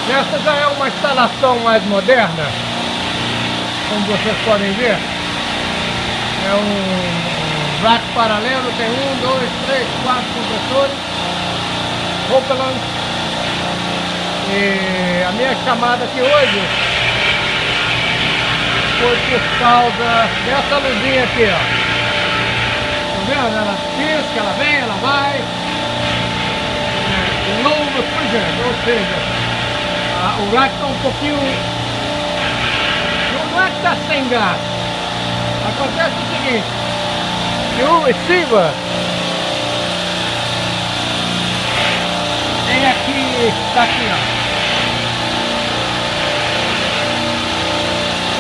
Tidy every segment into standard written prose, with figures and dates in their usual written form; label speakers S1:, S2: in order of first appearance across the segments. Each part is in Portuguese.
S1: Essa já é uma instalação mais moderna, como vocês podem ver. É um rack paralelo, tem 1, 2, 3, 4 compressores, Ropeland. E a minha chamada aqui hoje foi por causa dessa luzinha aqui, ó. Tá vendo? Ela pisca, ela vem, ela vai. Low refrigerant, ou seja, o rack está um pouquinho... Não é que está sem gás. Acontece o seguinte, que o receiver tem aqui, está aqui, ó.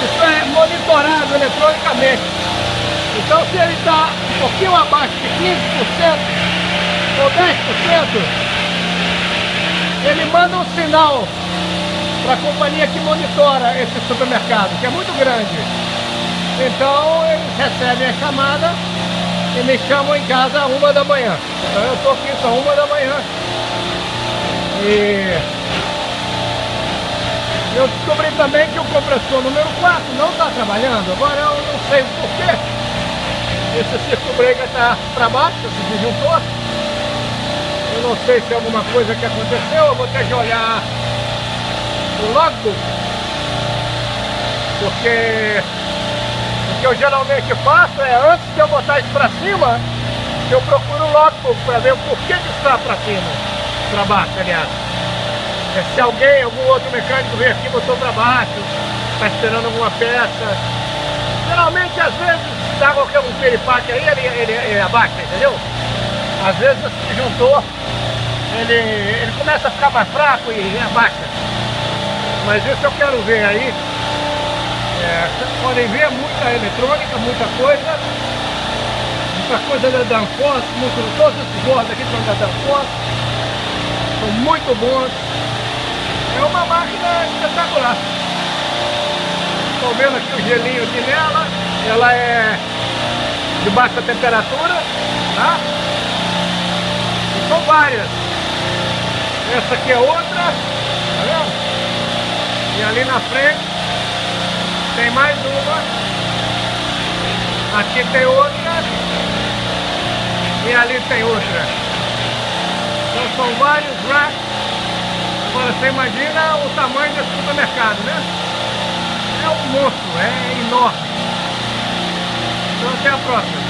S1: Isso é monitorado eletronicamente. Então se ele está um pouquinho abaixo de 15% ou 10%, ele manda um sinal para a companhia que monitora esse supermercado, que é muito grande. Então eles recebem a chamada e me chamam em casa às 1 da manhã. Então eu estou aqui às 1 da manhã. E eu descobri também que o compressor número 4 não está trabalhando. Agora eu não sei o porquê. Esse circuit breaker está para baixo, esse disjuntor. Eu não sei se é alguma coisa que aconteceu. Eu vou ter que olhar o logbook, porque o que eu geralmente faço é, antes de eu botar isso para cima, eu procuro o logbook para ver o porquê que está para cima, para baixo, aliás. Se alguém, algum outro mecânico veio aqui e botou para baixo, está esperando alguma peça. Geralmente, às vezes, dá qualquer um piripaque aí, ele abaixa, entendeu? Às vezes esse disjuntor, ele começa a ficar mais fraco e abaixa. Mas isso eu quero ver aí. Vocês podem ver muita eletrônica, muita coisa da Danfoss, todos esses bordos aqui são da Danfoss, são muito bons. É uma máquina espetacular. Estou vendo aqui o gelinho aqui nela, ela é de baixa temperatura, tá? E são várias. Essa aqui é outra, tá vendo? E ali na frente tem mais uma, aqui tem outra e ali tem outra. Então são vários racks. Agora você imagina o tamanho desse supermercado, né? É um monstro, é enorme. Então até a próxima.